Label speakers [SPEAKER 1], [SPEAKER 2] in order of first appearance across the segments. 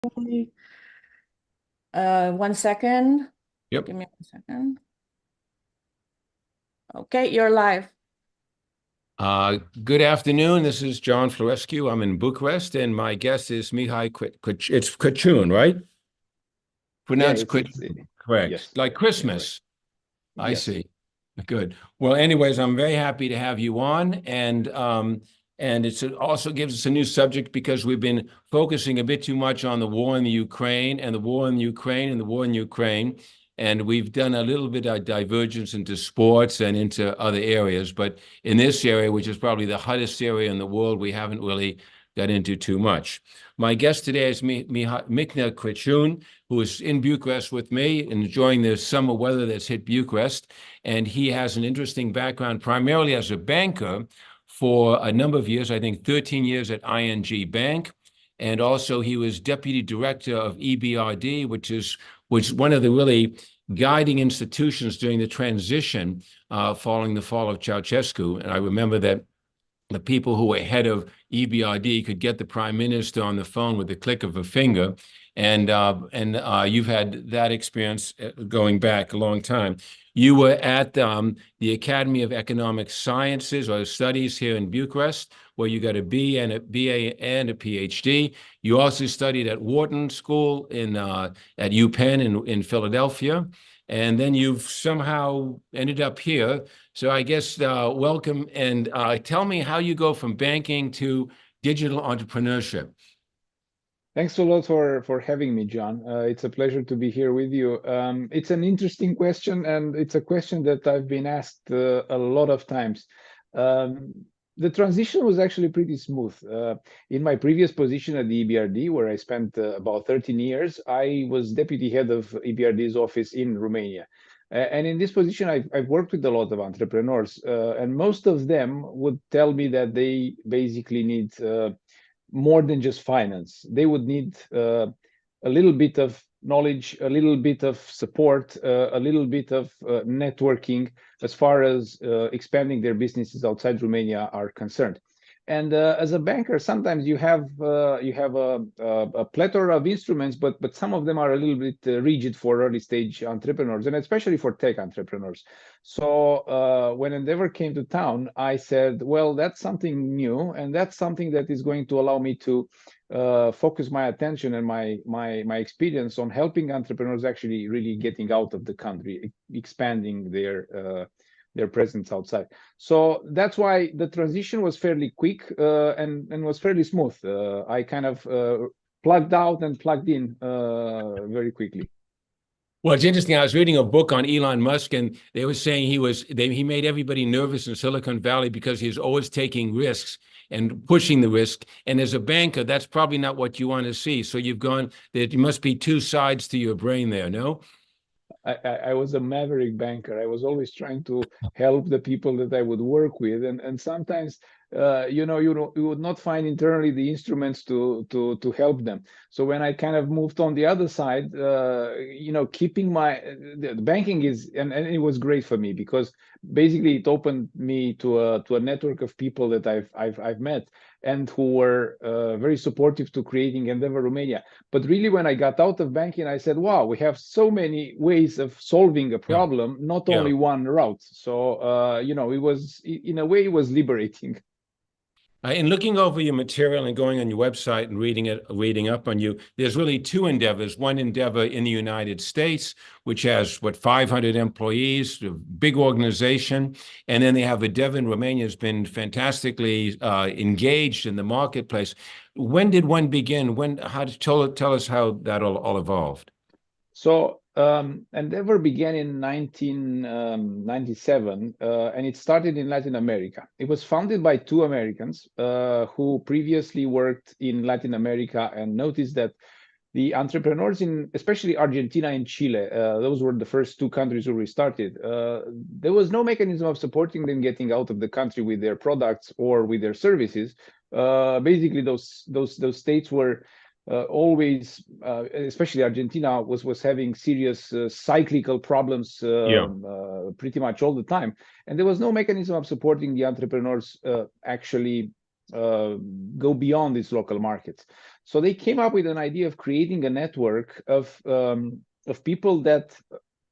[SPEAKER 1] One second.
[SPEAKER 2] Yep.
[SPEAKER 1] Give me 1 second. Okay, you're live.
[SPEAKER 2] Good afternoon. This is John Florescu. I'm in Bucharest, and my guest is It's Craciun, right?
[SPEAKER 3] Yeah,
[SPEAKER 2] Pronounced correct.
[SPEAKER 3] yes,
[SPEAKER 2] Like
[SPEAKER 3] yeah, correct.
[SPEAKER 2] Christmas. I
[SPEAKER 3] Yes.
[SPEAKER 2] see. Good. Well, anyways, I'm very happy to have you on, and it also gives us a new subject because we've been focusing a bit too much on the war in the Ukraine and the war in Ukraine and the war in Ukraine, and we've done a little bit of divergence into sports and into other areas, but in this area, which is probably the hottest area in the world, we haven't really got into too much. My guest today is Mihnea Craciun, who is in Bucharest with me, enjoying the summer weather that's hit Bucharest. And he has an interesting background, primarily as a banker for a number of years, I think 13 years at ING Bank. And also he was deputy director of EBRD, which is one of the really guiding institutions during the transition following the fall of Ceausescu. And I remember that the people who were head of EBRD could get the prime minister on the phone with the click of a finger. And you've had that experience going back a long time. You were at the Academy of Economic Sciences or Studies here in Bucharest, where you got a B and a BA and a PhD. You also studied at Wharton School at UPenn in Philadelphia. And then you've somehow ended up here. So I guess welcome, and tell me how you go from banking to digital entrepreneurship.
[SPEAKER 3] Thanks a lot for having me, John. It's a pleasure to be here with you. It's an interesting question, and it's a question that I've been asked a lot of times. Um, the transition was actually pretty smooth. In my previous position at the EBRD, where I spent about 13 years, I was deputy head of EBRD's office in Romania. And in this position, I've worked with a lot of entrepreneurs, and most of them would tell me that they basically need more than just finance. They would need a little bit of knowledge, a little bit of support, a little bit of networking as far as expanding their businesses outside Romania are concerned. And as a banker, sometimes you have a plethora of instruments, but some of them are a little bit rigid for early stage entrepreneurs, and especially for tech entrepreneurs. So when Endeavor came to town, I said, well, that's something new, and that's something that is going to allow me to focus my attention and my experience on helping entrepreneurs actually really getting out of the country, expanding their presence outside. So that's why the transition was fairly quick and was fairly smooth. I kind of plugged out and plugged in very quickly.
[SPEAKER 2] Well, it's interesting. I was reading a book on Elon Musk, and they were saying he made everybody nervous in Silicon Valley because he was always taking risks and pushing the risk. And as a banker, that's probably not what you want to see. So there must be two sides to your brain there, no?
[SPEAKER 3] I was a maverick banker. I was always trying to help the people that I would work with, and sometimes you would not find internally the instruments to help them. So when I kind of moved on the other side, keeping the banking and it was great for me because basically it opened me to a network of people that I've met and who were very supportive to creating Endeavor Romania. But really, when I got out of banking, I said, wow, we have so many ways of solving a
[SPEAKER 2] Yeah.
[SPEAKER 3] problem, not
[SPEAKER 2] Yeah.
[SPEAKER 3] only one route. So, it was, in a way, it was liberating.
[SPEAKER 2] In looking over your material and going on your website and reading up on you, there's really two endeavors. One endeavor in the United States, which has 500 employees, a big organization, and then they have Endeavor in Romania has been fantastically engaged in the marketplace. When did one begin? Tell us how that all evolved?
[SPEAKER 3] So Endeavor began in 1997, and it started in Latin America. It was founded by two Americans who previously worked in Latin America and noticed that the entrepreneurs in especially Argentina and Chile, those were the first two countries where we started. There was no mechanism of supporting them getting out of the country with their products or with their services. Basically, those states were always, especially Argentina, was having serious cyclical problems
[SPEAKER 2] Yeah.
[SPEAKER 3] pretty much all the time, and there was no mechanism of supporting the entrepreneurs actually go beyond these local markets. So they came up with an idea of creating a network of people that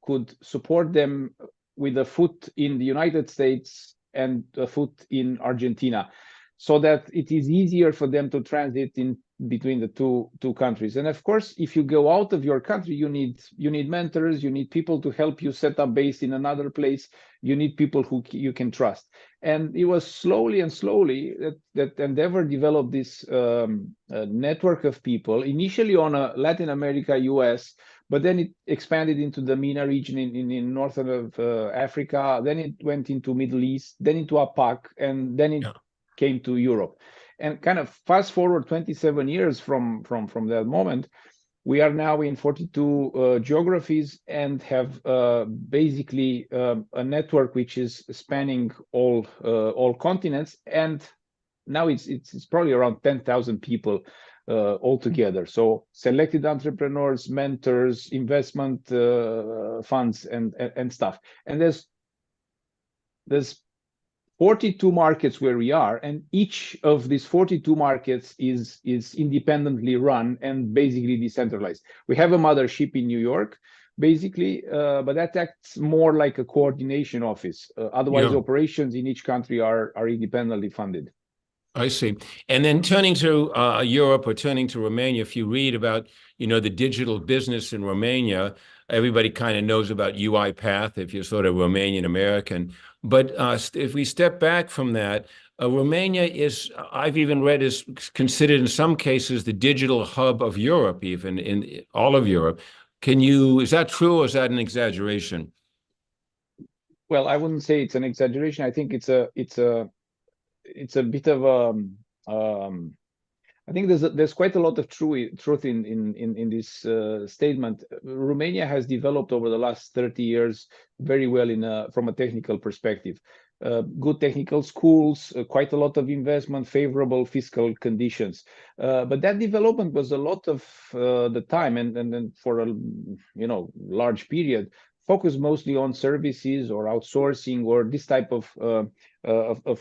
[SPEAKER 3] could support them with a foot in the United States and a foot in Argentina, so that it is easier for them to transit in between the two countries. And of course, if you go out of your country, you need mentors, you need people to help you set up base in another place, you need people who you can trust. And it was slowly and slowly that Endeavor developed this network of people, initially on a Latin America, US, but then it expanded into the MENA region in northern of Africa. Then it went into Middle East, then into APAC, and then it came to Europe. And kind of fast forward 27 years from that moment, we are now in 42 geographies and have basically a network which is spanning all continents. And now it's probably around 10,000 people altogether. So selected entrepreneurs, mentors, investment funds, and stuff. And there's 42 markets where we are, and each of these 42 markets is independently run and basically decentralized. We have a mothership in New York, basically, but that acts more like a coordination office. Otherwise, operations in each country are independently funded.
[SPEAKER 2] I see. And then turning to Europe or turning to Romania, if you read about, the digital business in Romania, everybody kind of knows about UiPath if you're sort of Romanian American. But if we step back from that, Romania is, I've even read, is considered in some cases the digital hub of Europe, even in all of Europe. Is that true or is that an exaggeration?
[SPEAKER 3] Well, I wouldn't say it's an exaggeration. I think it's a bit of I think there's quite a lot of truth in this statement. Romania has developed over the last 30 years very well from a technical perspective. Good technical schools, quite a lot of investment, favorable fiscal conditions. But that development was a lot of the time, and for a large period, focused mostly on services or outsourcing or this type of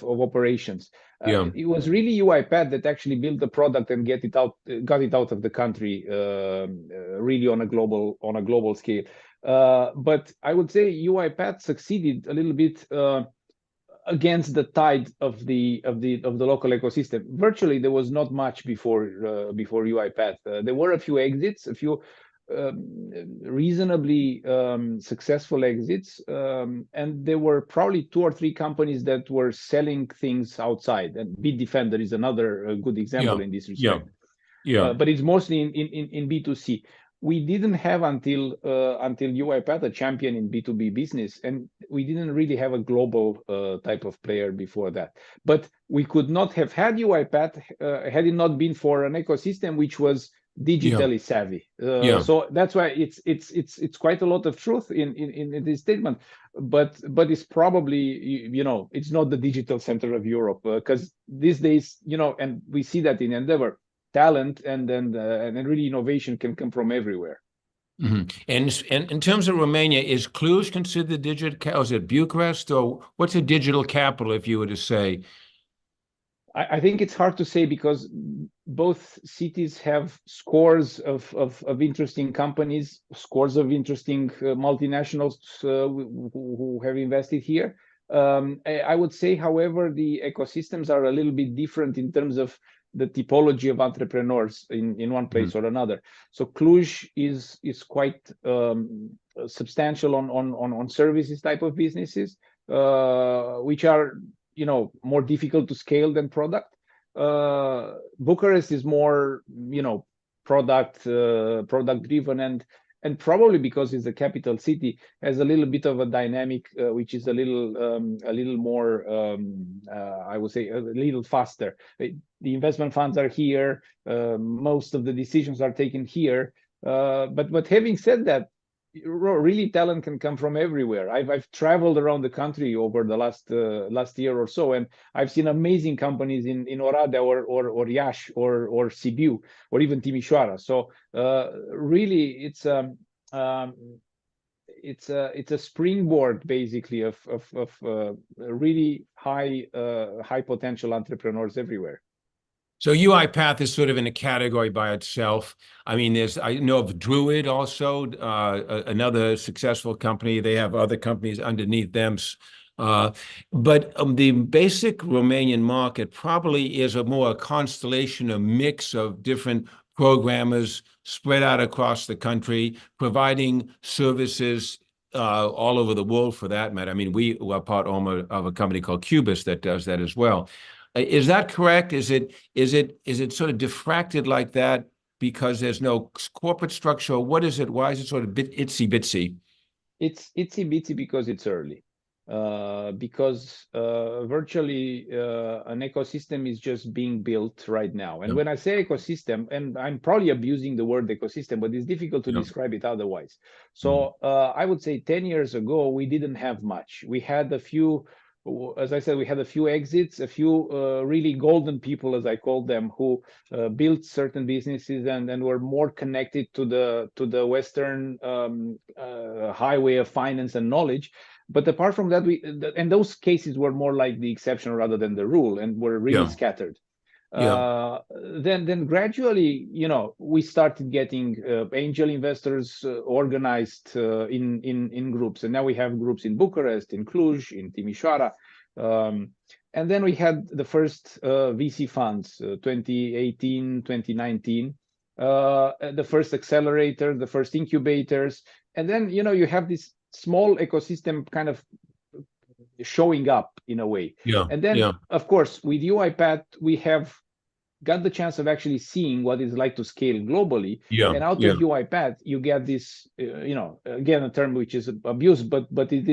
[SPEAKER 3] operations. It was really UiPath that actually built the product and got it out of the country, really on a global scale. But I would say UiPath succeeded a little bit against the tide of the local ecosystem. Virtually, there was not much before UiPath. There were a few exits, a few reasonably successful exits, and there were probably 2 or 3 companies that were selling things outside, and Bitdefender is another good example in this respect. But it's mostly in B2C. We didn't have until UiPath a champion in B2B business, and we didn't really have a global type of player before that. But we could not have had UiPath had it not been for an ecosystem which was digitally savvy. So that's why it's quite a lot of truth in this statement, but it's probably it's not the digital center of Europe, because these days and we see that in Endeavor, talent and really innovation can come from everywhere.
[SPEAKER 2] Mm-hmm. And in terms of Romania, is Cluj considered digital? Is it Bucharest, or what's a digital capital, if you were to say?
[SPEAKER 3] I think it's hard to say, because both cities have scores of interesting companies, scores of interesting multinationals who have invested here. I would say, however, the ecosystems are a little bit different in terms of the typology of entrepreneurs in one place or another. So Cluj is quite substantial on services type of businesses, which are more difficult to scale than product. Bucharest is more product driven, and probably because it's a capital city, has a little bit of a dynamic which is a little more I would say a little faster. The investment funds are here, most of the decisions are taken here, but having said that, really talent can come from everywhere. I've traveled around the country over the last year or so, and I've seen amazing companies in Oradea or Iași or Sibiu or even Timișoara. So really, it's a springboard basically of really high potential entrepreneurs everywhere.
[SPEAKER 2] So UiPath is sort of in a category by itself. I mean, I know of Druid also, another successful company. They have other companies underneath them. Uh, but the basic Romanian market probably is a constellation, a mix of different programmers spread out across the country, providing services all over the world for that matter. I mean, we are part of a company called Cubis that does that as well. Is that correct? Is it sort of diffracted like that because there's no corporate structure? Or what is it? Why is it sort of itsy bitsy?
[SPEAKER 3] It's itsy bitsy because it's early. Because virtually an ecosystem is just being built right now. And
[SPEAKER 2] Yeah.
[SPEAKER 3] when I say ecosystem, and I'm probably abusing the word ecosystem, but it's difficult to
[SPEAKER 2] Yeah.
[SPEAKER 3] describe it otherwise. So I would say 10 years ago, we didn't have much. We had a few, as I said, we had a few exits, a few really golden people, as I call them, who built certain businesses and were more connected to the Western highway of finance and knowledge. But apart from that, and those cases were more like the exception rather than the rule, and were really
[SPEAKER 2] Yeah.
[SPEAKER 3] scattered.
[SPEAKER 2] Yeah.
[SPEAKER 3] Then gradually, we started getting angel investors organized in groups, and now we have groups in Bucharest, in Cluj, in Timișoara, and then we had the first VC funds, 2018, 2019, the first accelerator, the first incubators, and then you have this small ecosystem kind of showing up in a way.
[SPEAKER 2] Yeah.
[SPEAKER 3] And then,
[SPEAKER 2] Yeah.
[SPEAKER 3] of course, with UiPath, we have got the chance of actually seeing what it's like to scale globally.
[SPEAKER 2] Yeah.
[SPEAKER 3] And out
[SPEAKER 2] Yeah.
[SPEAKER 3] of UiPath, you get this, again, a term which is abused, but it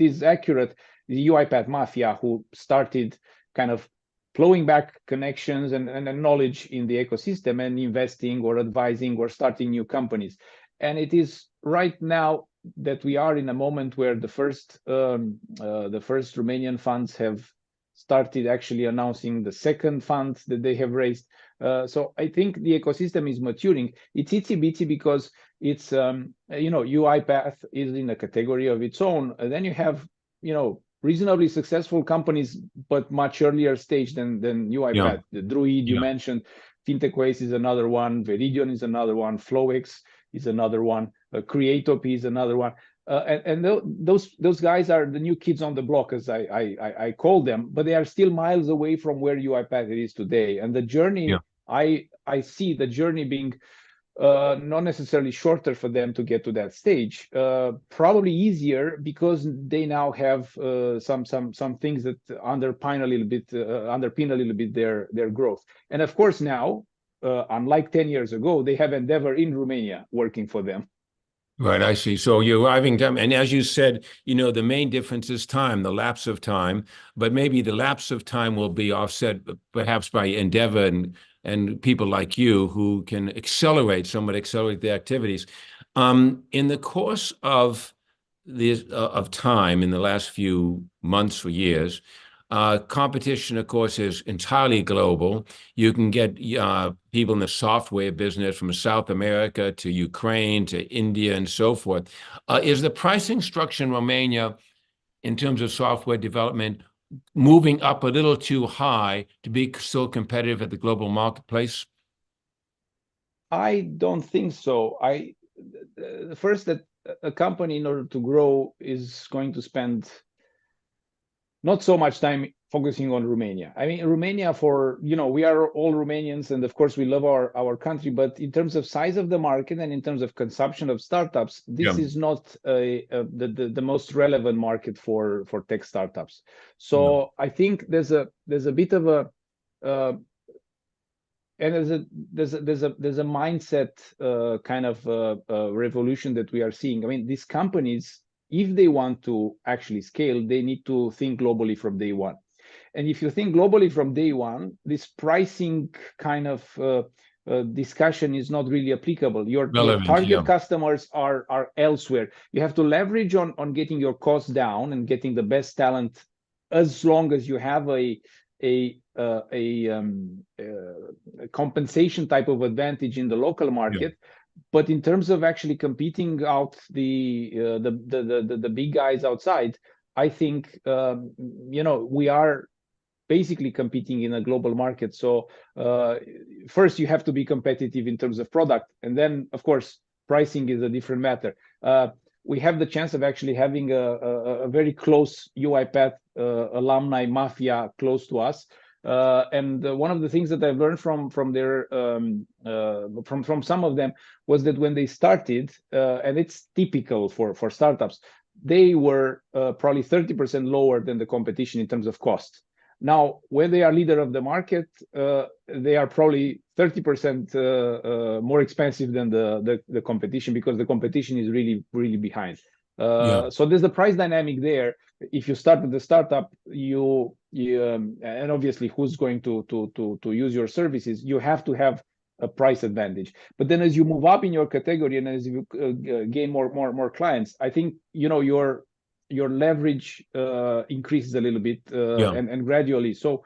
[SPEAKER 3] is accurate. The UiPath mafia, who started kind of flowing back connections and knowledge in the ecosystem and investing or advising or starting new companies. And it is right now that we are in a moment where the first Romanian funds have started actually announcing the second fund that they have raised. So I think the ecosystem is maturing. It's itsy bitsy because it's UiPath is in a category of its own. And then you have reasonably successful companies, but much earlier stage than UiPath. The Druid you mentioned, FintechWays is another one, Veridion is another one, FlowX is another one, Creatopy is another one. And those guys are the new kids on the block, as I call them, but they are still miles away from where UiPath is today. And the journey, I see the journey being not necessarily shorter for them to get to that stage, probably easier because they now have some things that underpin a little bit their growth. And of course now, unlike 10 years ago, they have Endeavor in Romania working for them.
[SPEAKER 2] Right, I see. So you're arriving time, and as you said, the main difference is time, the lapse of time, but maybe the lapse of time will be offset perhaps by Endeavor and people like you who can somewhat accelerate the activities. In the course of time in the last few months or years, competition, of course, is entirely global. You can get people in the software business from South America to Ukraine to India and so forth. Is the pricing structure in Romania, in terms of software development, moving up a little too high to be still competitive at the global marketplace?
[SPEAKER 3] I don't think so. First, that a company, in order to grow, is going to spend not so much time focusing on Romania. I mean, Romania, we are all Romanians, and of course we love our country, but in terms of size of the market and in terms of consumption of startups, this is not the most relevant market for tech startups. So I think there's a bit of a and there's a mindset kind of revolution that we are seeing. I mean, these companies, if they want to actually scale, they need to think globally from day one. And if you think globally from day one, this pricing kind of discussion is not really applicable. Your target customers are elsewhere. You have to leverage on getting your costs down and getting the best talent, as long as you have a compensation type of advantage in the local market. But in terms of actually competing out the big guys outside, I think we are basically competing in a global market. So first you have to be competitive in terms of product, and then of course pricing is a different matter. We have the chance of actually having a very close UiPath alumni mafia close to us. And one of the things that I've learned from their from some of them was that when they started, and it's typical for startups, they were probably 30% lower than the competition in terms of cost. Now, when they are leader of the market, they are probably 30% more expensive than the competition, because the competition is really behind. So there's the price dynamic there. If you start with the startup, you and obviously who's going to use your services, you have to have a price advantage. But then as you move up in your category and as you gain more clients, I think your leverage increases a little bit and gradually. So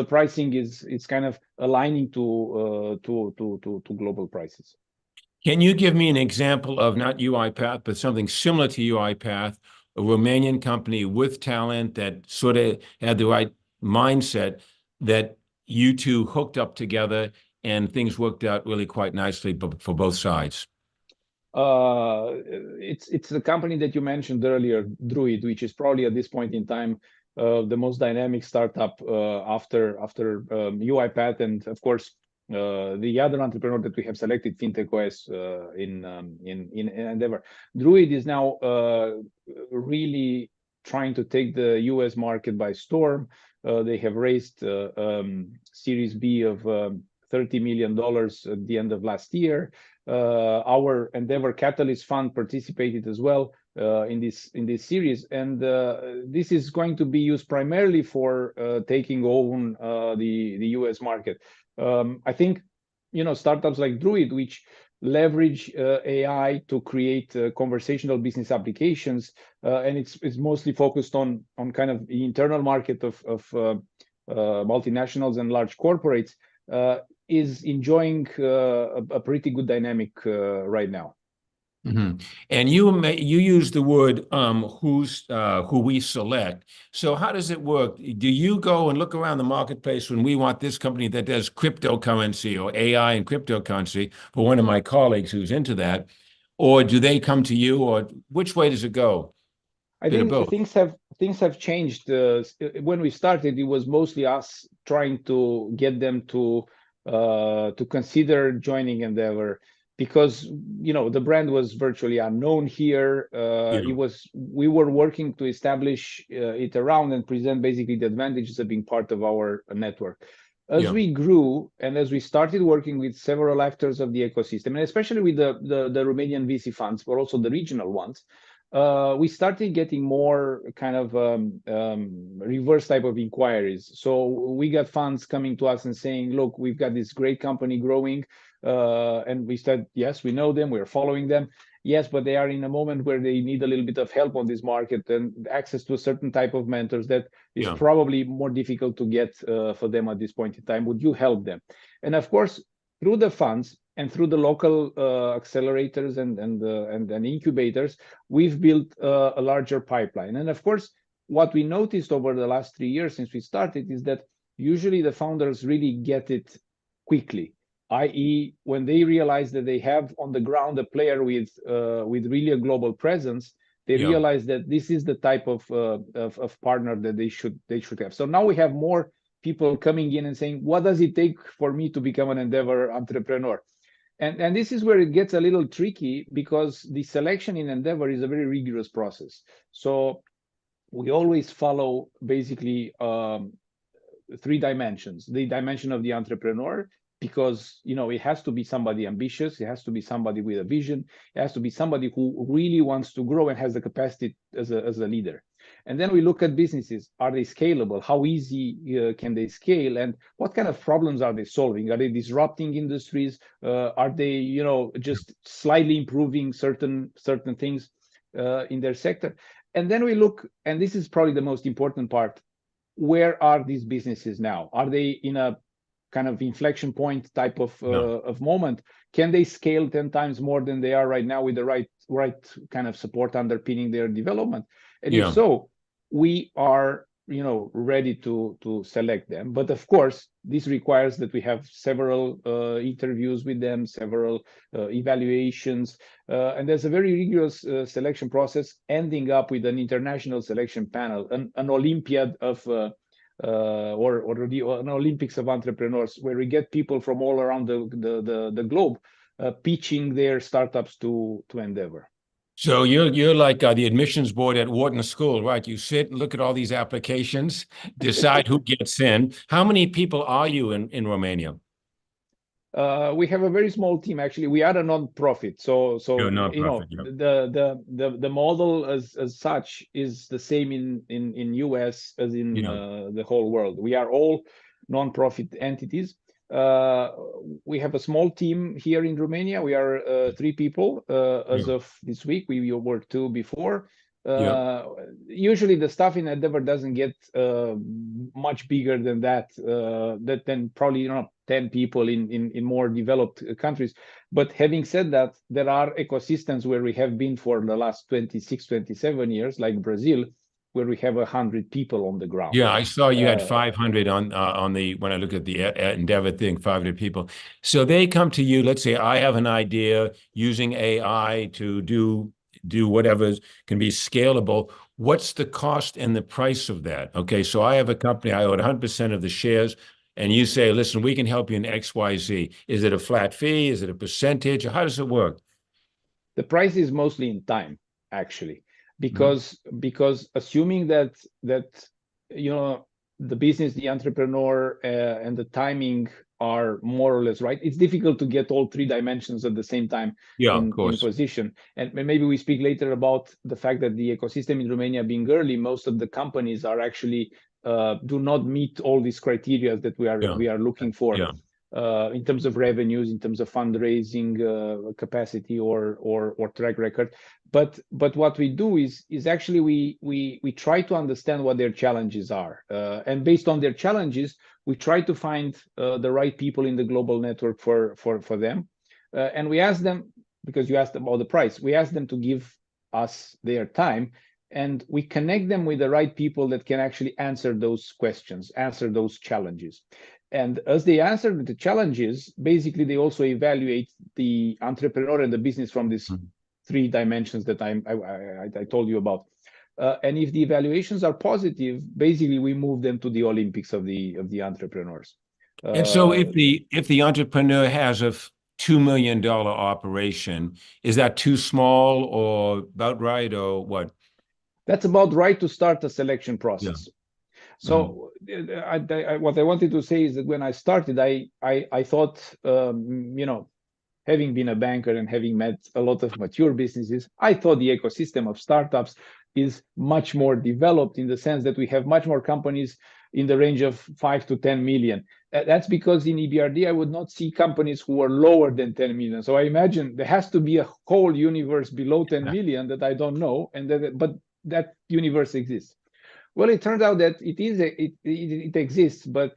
[SPEAKER 3] the pricing is kind of aligning to global prices.
[SPEAKER 2] Can you give me an example of not UiPath, but something similar to UiPath, a Romanian company with talent that sort of had the right mindset, that you two hooked up together and things worked out really quite nicely for both sides?
[SPEAKER 3] It's the company that you mentioned earlier, Druid, which is probably at this point in time the most dynamic startup after UiPath, and of course the other entrepreneur that we have selected, FinTech OS in Endeavor. Druid is now really trying to take the US market by storm. They have raised Series B of $30 million at the end of last year. Our Endeavor Catalyst Fund participated as well in this series, and this is going to be used primarily for taking on the US market. I think startups like Druid, which leverage AI to create conversational business applications, and it's mostly focused on kind of the internal market of multinationals and large corporates, is enjoying a pretty good dynamic right now.
[SPEAKER 2] Mm-hmm. And you use the word who we select. So how does it work? Do you go and look around the marketplace when we want this company that does cryptocurrency or AI and cryptocurrency for one of my colleagues who's into that, or do they come to you, or which way does it go?
[SPEAKER 3] I think things have changed. When we started, it was mostly us trying to get them to consider joining Endeavor, because the brand was virtually unknown here. We were working to establish it around and present basically the advantages of being part of our network. As we grew and as we started working with several actors of the ecosystem, and especially with the Romanian VC funds, but also the regional ones, we started getting more kind of reverse type of inquiries. So we got funds coming to us and saying, look, we've got this great company growing. And we said, yes, we know them, we're following them. Yes, but they are in a moment where they need a little bit of help on this market and access to a certain type of mentors that is probably more difficult to get for them at this point in time. Would you help them? And of course, through the funds and through the local accelerators and incubators, we've built a larger pipeline. And of course, what we noticed over the last 3 years since we started is that usually the founders really get it quickly, i.e., when they realize that they have on the ground a player with really a global presence, they realize that this is the type of partner that they should have. So now we have more people coming in and saying, what does it take for me to become an Endeavor entrepreneur? And this is where it gets a little tricky, because the selection in Endeavor is a very rigorous process. So we always follow basically 3 dimensions. The dimension of the entrepreneur, because it has to be somebody ambitious, it has to be somebody with a vision, it has to be somebody who really wants to grow and has the capacity as a leader. And then we look at businesses. Are they scalable? How easy can they scale? And what kind of problems are they solving? Are they disrupting industries? Are they just slightly improving certain things in their sector? And then we look, and this is probably the most important part, where are these businesses now? Are they in a kind of inflection point type of moment? Can they scale 10 times more than they are right now with the right kind of support underpinning their development? And if so, we are ready to select them. But of course, this requires that we have several interviews with them, several evaluations, and there's a very rigorous selection process, ending up with an international selection panel, an Olympiad of an Olympics of entrepreneurs, where we get people from all around the globe pitching their startups to Endeavor.
[SPEAKER 2] So you're like the admissions board at Wharton School, right? You sit and look at all these applications, decide who gets in. How many people are you in Romania?
[SPEAKER 3] We have a very small team, actually. We are a non-profit, so
[SPEAKER 2] You're a non-profit, yeah.
[SPEAKER 3] the model as such is the same in US as in the whole world. We are all non-profit entities. We have a small team here in Romania. We are 3 people as of this week. We were 2 before. Usually the stuff in Endeavor doesn't get much bigger than that, than probably 10 people in more developed countries. But having said that, there are ecosystems where we have been for the last 26, 27 years, like Brazil, where we have 100 people on the ground.
[SPEAKER 2] Yeah, I saw you had 500 on the, when I look at the Endeavor thing, 500 people. So they come to you, let's say I have an idea using AI to do whatever can be scalable. What's the cost and the price of that? Okay, so I have a company, I own 100% of the shares, and you say, listen, we can help you in XYZ. Is it a flat fee? Is it a percentage? Or how does it work?
[SPEAKER 3] The price is mostly in time, actually, because assuming that the business, the entrepreneur, and the timing are more or less right. It's difficult to get all 3 dimensions at the same time in position. And maybe we speak later about the fact that the ecosystem in Romania being early, most of the companies are actually do not meet all these criteria that we are looking for in terms of revenues, in terms of fundraising capacity or track record. But what we do is actually we try to understand what their challenges are, and based on their challenges, we try to find the right people in the global network for them, and we ask them, because you asked about the price, we ask them to give us their time, and we connect them with the right people that can actually answer those questions, answer those challenges. And as they answer the challenges, basically they also evaluate the entrepreneur and the business from these 3 dimensions that I told you about. And if the evaluations are positive, basically we move them to the Olympics of the entrepreneurs.
[SPEAKER 2] And so if the entrepreneur has a $2 million operation, is that too small or about right or what?
[SPEAKER 3] That's about right to start a selection process. Yeah. So what I wanted to say is that when I started, I thought, having been a banker and having met a lot of mature businesses, I thought the ecosystem of startups is much more developed, in the sense that we have much more companies in the range of 5 to 10 million. That's because in EBRD, I would not see companies who are lower than 10 million. So I imagine there has to be a whole universe below 10 million that I don't know, but that universe exists. Well, it turns out that it exists, but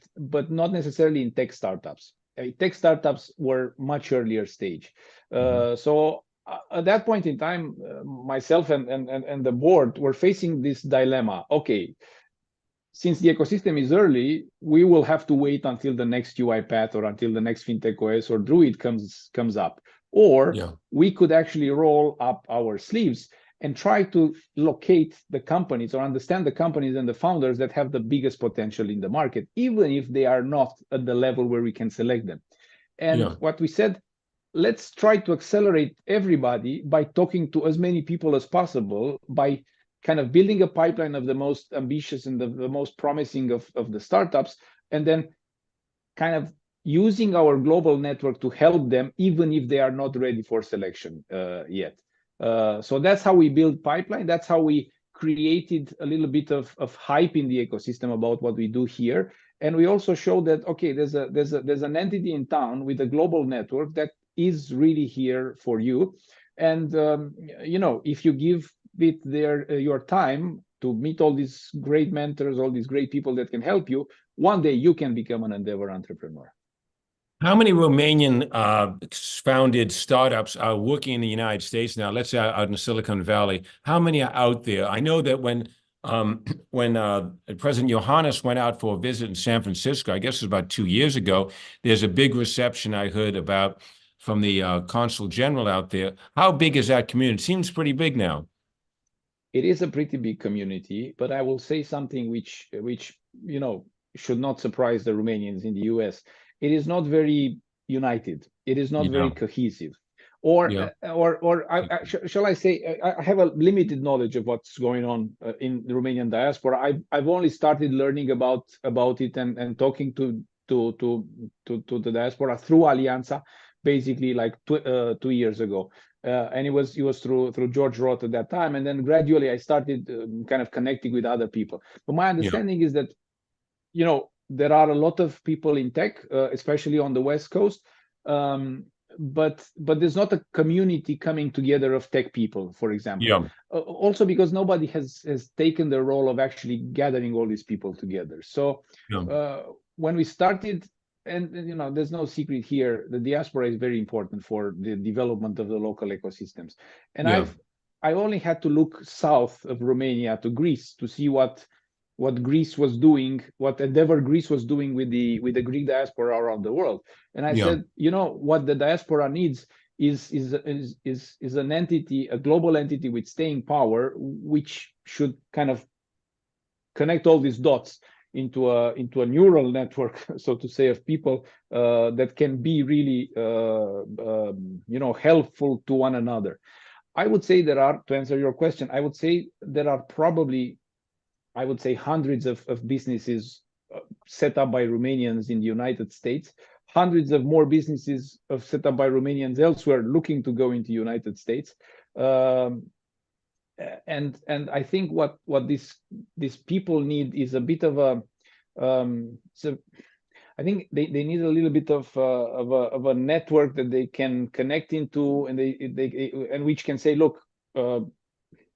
[SPEAKER 3] not necessarily in tech startups. Tech startups were much earlier stage. So at that point in time, myself and the board were facing this dilemma. Okay, since the ecosystem is early, we will have to wait until the next UiPath or until the next FinTech OS or Druid comes up. Or we could actually roll up our sleeves and try to locate the companies or understand the companies and the founders that have the biggest potential in the market, even if they are not at the level where we can select them. And what we said, let's try to accelerate everybody by talking to as many people as possible, by kind of building a pipeline of the most ambitious and the most promising of the startups, and then kind of using our global network to help them, even if they are not ready for selection yet. So that's how we build pipeline. That's how we created a little bit of hype in the ecosystem about what we do here. And we also show that, okay, there's an entity in town with a global network that is really here for you. And, if you give it your time to meet all these great mentors, all these great people that can help you, one day you can become an Endeavor entrepreneur.
[SPEAKER 2] How many Romanian founded startups are working in the United States now? Let's say out in Silicon Valley. How many are out there? I know that when When President Johannes went out for a visit in San Francisco, I guess it was about 2 years ago, there's a big reception I heard about from the consul general out there. How big is that community? It seems pretty big now.
[SPEAKER 3] It is a pretty big community, but I will say something which should not surprise the Romanians in the US. It is not very united. It is not very cohesive. Shall I say, I have a limited knowledge of what's going on in the Romanian diaspora. I've only started learning about it and talking to the diaspora through Alianța, basically like 2 years ago. And it was through George Roth at that time, and then gradually I started kind of connecting with other people. But my understanding is that there are a lot of people in tech, especially on the West Coast, but there's not a community coming together of tech people, for example. Also because nobody has taken the role of actually gathering all these people together. So when we started. And there's no secret here. The diaspora is very important for the development of the local ecosystems. And I only had to look south of Romania to Greece to see what Greece was doing, what Endeavor Greece was doing with the Greek diaspora around the world. And I said, what the diaspora needs is an entity, a global entity with staying power, which should kind of connect all these dots into a neural network, so to say, of people that can be really helpful to one another. I would say to answer your question, I would say there are probably, hundreds of businesses set up by Romanians in the United States, hundreds of more businesses set up by Romanians elsewhere looking to go into the United States. And I think what these people need is a bit of a I think they need a little bit of a network that they can connect into, and which can say, look,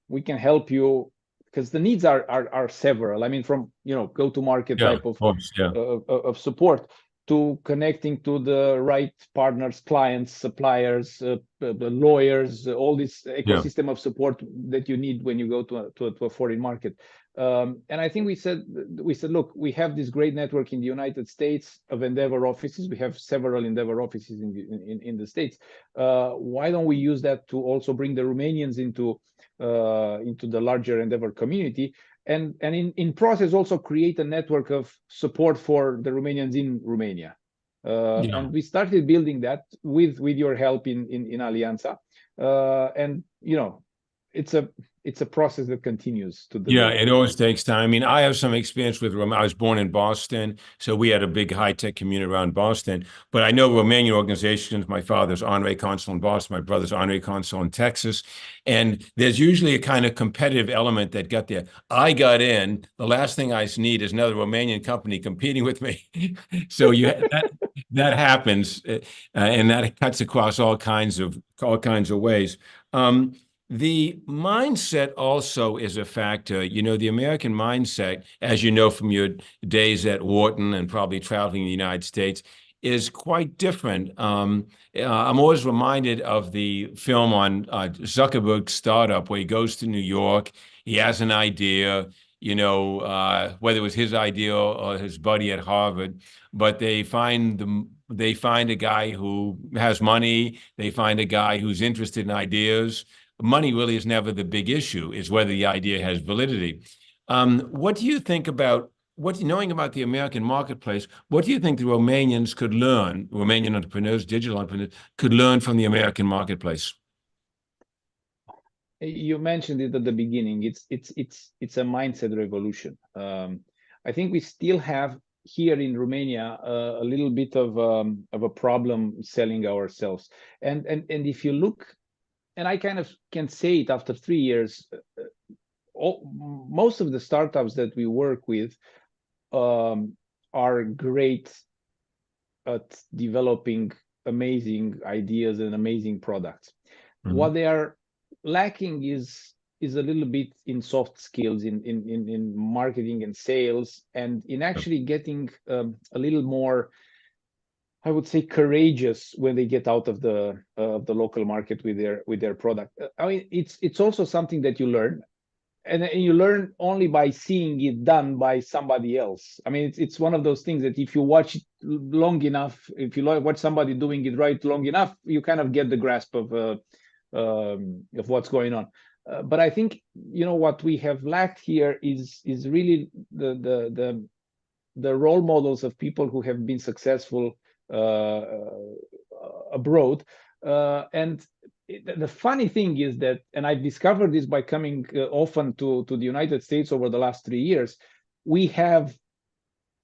[SPEAKER 3] we can help you, because the needs are several. I mean, from go to market type of support to connecting to the right partners, clients, suppliers, lawyers, all this ecosystem of support that you need when you go to a foreign market. And I think we said, look, we have this great network in the United States of Endeavor offices. We have several Endeavor offices in the States. Why don't we use that to also bring the Romanians into the larger Endeavor community? And in process also create a network of support for the Romanians in Romania. And we started building that with your help in Alianța. And it's a process that continues to develop.
[SPEAKER 2] It always takes time. I mean, I have some experience with Romania. I was born in Boston, so we had a big high-tech community around Boston. But I know Romanian organizations. My father's honorary consul in Boston, my brother's honorary consul in Texas. And there's usually a kind of competitive element that got there. I got in. The last thing I need is another Romanian company competing with me. So that happens, and that cuts across all kinds of ways. The mindset also is a factor. The American mindset, as you know from your days at Wharton and probably traveling in the United States, is quite different. I'm always reminded of the film on Zuckerberg's startup, where he goes to New York, he has an idea, whether it was his idea or his buddy at Harvard, but they find a guy who has money, they find a guy who's interested in ideas. Money really is never the big issue, is whether the idea has validity. What do you think about, knowing about the American marketplace, what do you think the Romanians could learn, Romanian entrepreneurs, digital entrepreneurs, could learn from the American marketplace?
[SPEAKER 3] You mentioned it at the beginning. It's a mindset revolution. I think we still have here in Romania a little bit of a problem selling ourselves. And if you look, and I kind of can say it after 3 years, most of the startups that we work with are great at developing amazing ideas and amazing products. What they are lacking is a little bit in soft skills, in marketing and sales, and in actually getting a little more, I would say, courageous when they get out of the local market with their product. I mean, it's also something that you learn, and you learn only by seeing it done by somebody else. I mean, it's one of those things that if you watch it long enough, if you watch somebody doing it right long enough, you kind of get the grasp of what's going on. But I think, you know, what we have lacked here is really the role models of people who have been successful abroad. And the funny thing is that, and I've discovered this by coming often to the United States over the last 3 years, we have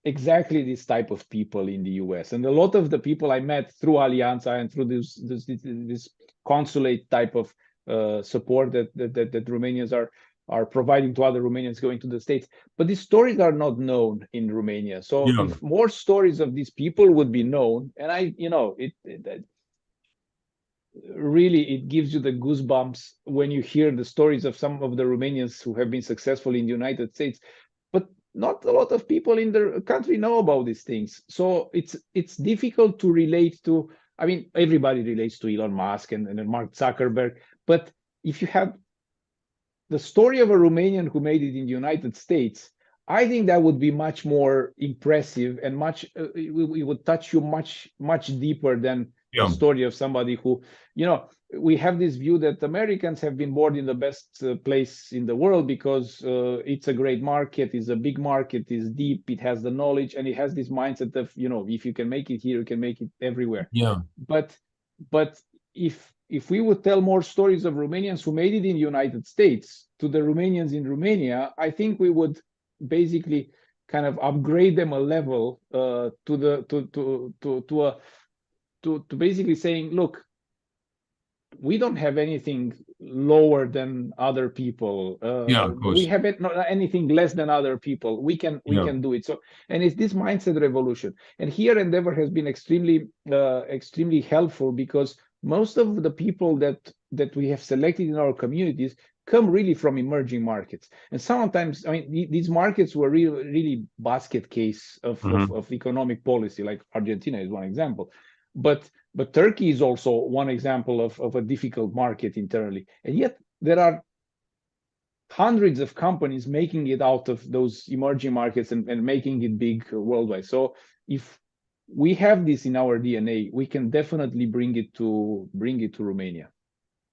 [SPEAKER 3] exactly this type of people in the US. And a lot of the people I met through Alianta and through this consulate type of support that Romanians are providing to other Romanians going to the States. But these stories are not known in Romania. So if more stories of these people would be known, and really, it gives you the goosebumps when you hear the stories of some of the Romanians who have been successful in the United States. But not a lot of people in the country know about these things. So it's difficult to relate to. I mean, everybody relates to Elon Musk and Mark Zuckerberg. But if you have the story of a Romanian who made it in the United States, I think that would be much more impressive and it would touch you much deeper than the story of somebody who, you know, we have this view that Americans have been born in the best place in the world because it's a great market, it's a big market, it's deep, it has the knowledge, and it has this mindset of, you know, if you can make it here, you can make it everywhere.
[SPEAKER 2] Yeah.
[SPEAKER 3] But if we would tell more stories of Romanians who made it in the United States to the Romanians in Romania, I think we would basically kind of upgrade them a level to basically saying, look, we don't have anything lower than other people.
[SPEAKER 2] Of course.
[SPEAKER 3] We have not anything less than other people. We can do it. So, and it's this mindset revolution. And here Endeavor has been extremely helpful because most of the people that we have selected in our communities come really from emerging markets. And sometimes, I mean, these markets were really basket case of economic policy, like Argentina is one example. But Turkey is also one example of a difficult market internally. And yet there are hundreds of companies making it out of those emerging markets and making it big worldwide. So if we have this in our DNA, we can definitely bring it to Romania.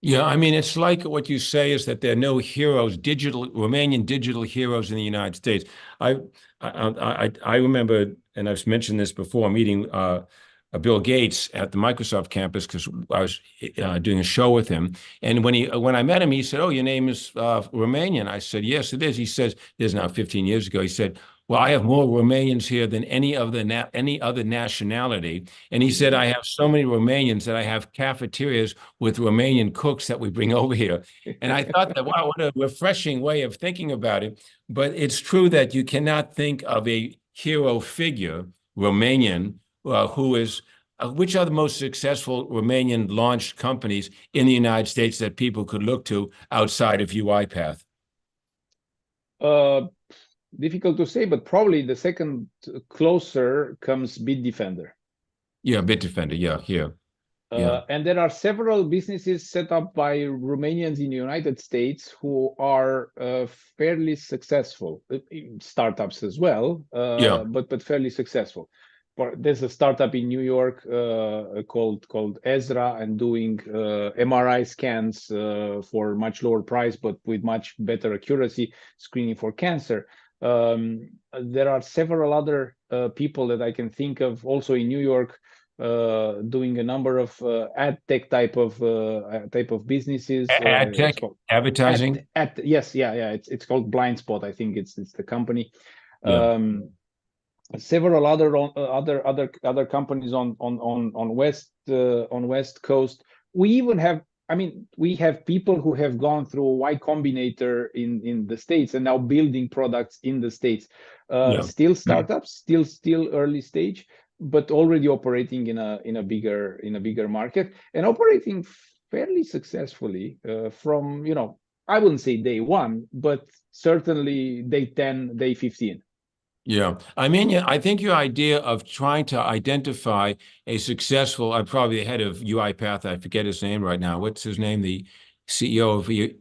[SPEAKER 2] Yeah, I mean, it's like what you say is that there are no heroes, Romanian digital heroes in the United States. I remember, and I've mentioned this before, meeting Bill Gates at the Microsoft campus because I was doing a show with him. And when I met him, he said, "Oh, your name is Romanian." I said, "Yes, it is." He says, "This is now 15 years ago." He said, "Well, I have more Romanians here than any other nationality." And he said, "I have so many Romanians that I have cafeterias with Romanian cooks that we bring over here." And I thought that, wow, what a refreshing way of thinking about it. But it's true that you cannot think of a hero figure, Romanian, which are the most successful Romanian launched companies in the United States that people could look to outside of UiPath?
[SPEAKER 3] Difficult to say, but probably the second closer comes Bitdefender.
[SPEAKER 2] Yeah, Bitdefender. Yeah, here.
[SPEAKER 3] And there are several businesses set up by Romanians in the United States who are fairly successful, startups as well, but fairly successful. There's a startup in New York called Ezra and doing MRI scans for much lower price, but with much better accuracy, screening for cancer. There are several other people that I can think of also in New York doing a number of ad tech type of businesses.
[SPEAKER 2] Ad tech, advertising.
[SPEAKER 3] Yes, it's called Blind Spot. I think it's the company. Several other companies on West Coast. We even have, I mean, we have people who have gone through Y Combinator in the States and now building products in the States. Still startups, still early stage, but already operating in a bigger market and operating fairly successfully from, you know, I wouldn't say day one, but certainly day 10, day 15.
[SPEAKER 2] Yeah. I mean, I think your idea of trying to identify a successful, I'm probably the head of UiPath, I forget his name right now. What's his name? The CEO of UiPath?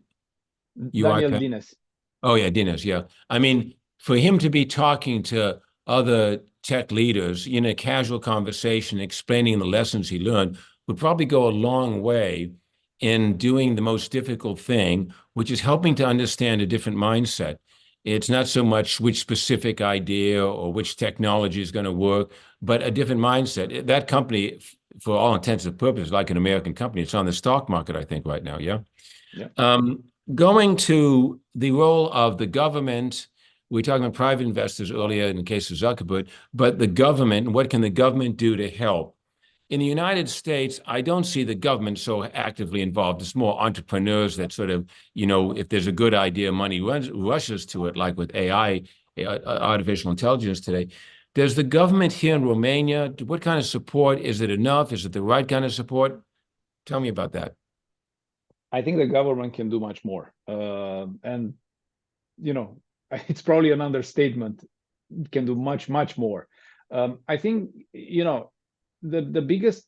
[SPEAKER 3] Daniel Dines.
[SPEAKER 2] Oh, yeah, Dinos, yeah. I mean, for him to be talking to other tech leaders in a casual conversation, explaining the lessons he learned, would probably go a long way in doing the most difficult thing, which is helping to understand a different mindset. It's not so much which specific idea or which technology is going to work, but a different mindset. That company, for all intents and purposes, like an American company, it's on the stock market, I think, right now. Yeah.
[SPEAKER 3] Yeah.
[SPEAKER 2] Going to the role of the government, we talked about private investors earlier in the case of Zuckerberg, but the government, what can the government do to help? In the United States, I don't see the government so actively involved. It's more entrepreneurs that sort of, if there's a good idea, money rushes to it, like with AI, artificial intelligence today. Does the government here in Romania, what kind of support? Is it enough? Is it the right kind of support? Tell me about that.
[SPEAKER 3] I think the government can do much more. And, it's probably an understatement. It can do much, much more. I think, the biggest,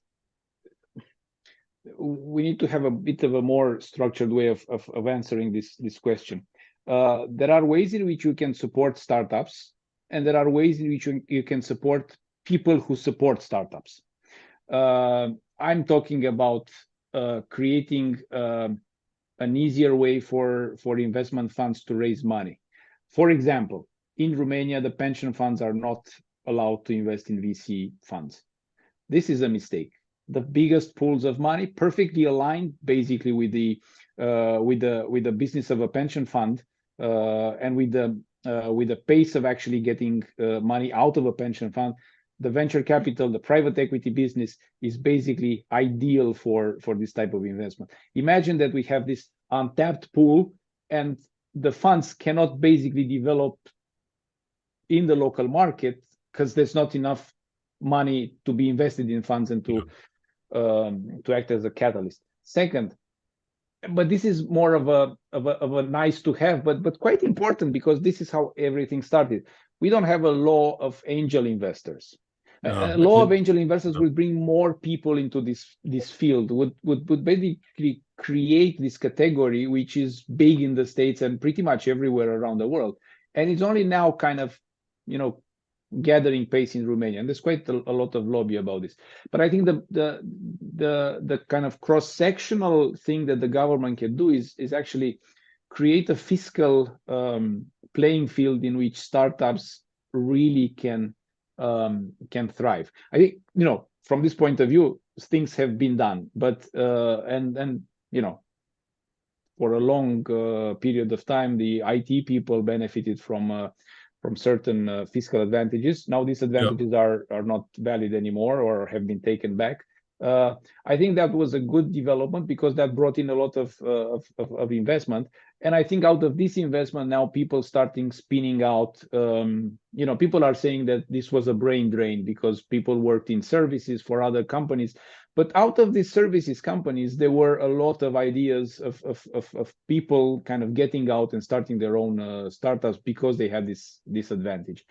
[SPEAKER 3] we need to have a bit of a more structured way of answering this question. There are ways in which you can support startups, and there are ways in which you can support people who support startups. I'm talking about creating an easier way for investment funds to raise money. For example, in Romania, the pension funds are not allowed to invest in VC funds. This is a mistake. The biggest pools of money, perfectly aligned, basically with the business of a pension fund, and with the pace of actually getting money out of a pension fund. The venture capital, the private equity business is basically ideal for this type of investment. Imagine that we have this untapped pool, and the funds cannot basically develop in the local market because there's not enough money to be invested in funds and to act as a catalyst. Second, but this is more of a nice to have, but quite important, because this is how everything started. We don't have a law of angel investors. A law of angel investors will bring more people into this field, would basically create this category, which is big in the States and pretty much everywhere around the world. And it's only now kind of, gathering pace in Romania, and there's quite a lot of lobby about this. But I think the kind of cross-sectional thing that the government can do is actually create a fiscal playing field in which startups really can thrive. I think, from this point of view, things have been done, but and for a long period of time, the IT people benefited from certain fiscal advantages. Now these advantages are not valid anymore or have been taken back. I think that was a good development because that brought in a lot of investment. And I think out of this investment, now people starting spinning out, people are saying that this was a brain drain because people worked in services for other companies. But out of these services companies, there were a lot of ideas of people kind of getting out and starting their own startups because they had this advantage.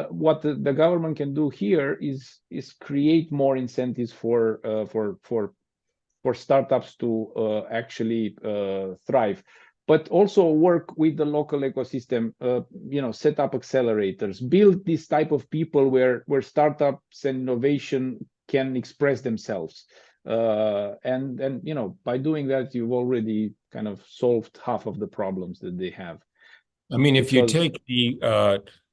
[SPEAKER 3] What the government can do here is create more incentives for startups to actually thrive, but also work with the local ecosystem. Set up accelerators, build this type of people where startups and innovation can express themselves, and by doing that, you've already kind of solved half of the problems that they have.
[SPEAKER 2] I mean, if you take the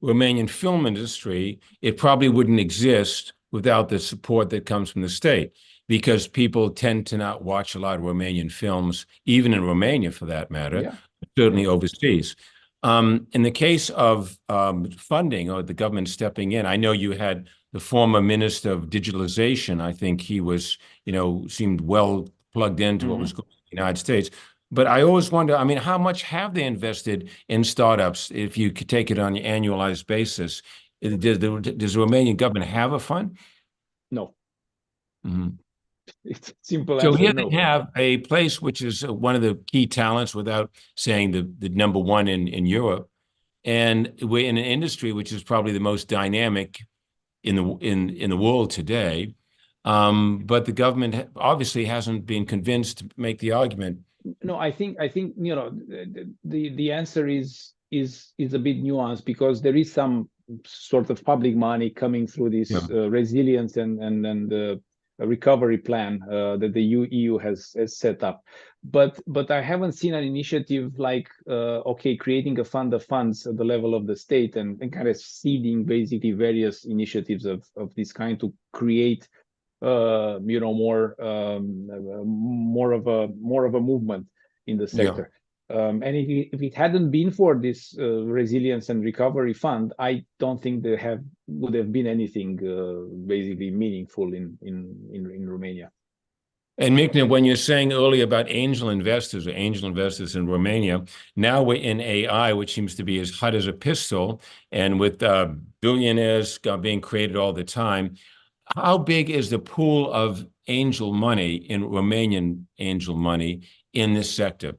[SPEAKER 2] Romanian film industry, it probably wouldn't exist without the support that comes from the state, because people tend to not watch a lot of Romanian films, even in Romania for that matter, certainly overseas. In the case of funding or the government stepping in, I know you had the former Minister of Digitalization. I think he was, seemed well plugged into what was going on in the United States. But I always wonder, I mean, how much have they invested in startups if you could take it on an annualized basis? Does the Romanian government have a fund?
[SPEAKER 3] No.
[SPEAKER 2] Mm-hmm.
[SPEAKER 3] It's simple
[SPEAKER 2] so
[SPEAKER 3] answer,
[SPEAKER 2] here
[SPEAKER 3] no.
[SPEAKER 2] They have a place which is one of the key talents, without saying the number one in Europe. And we're in an industry which is probably the most dynamic in the world today. But the government obviously hasn't been convinced to make the argument.
[SPEAKER 3] No, I think the answer is is a bit nuanced, because there is some sort of public money coming through this resilience and a recovery plan that the EU has set up. But I haven't seen an initiative like creating a fund of funds at the level of the state and kind of seeding basically various initiatives of this kind to create more of a movement in the sector. And if it hadn't been for this resilience and recovery fund, I don't think would have been anything basically meaningful in Romania.
[SPEAKER 2] And Mihnea, when you're saying earlier about angel investors in Romania, now we're in AI, which seems to be as hot as a pistol, and with billionaires being created all the time. How big is the pool of angel money in Romanian angel money in this sector?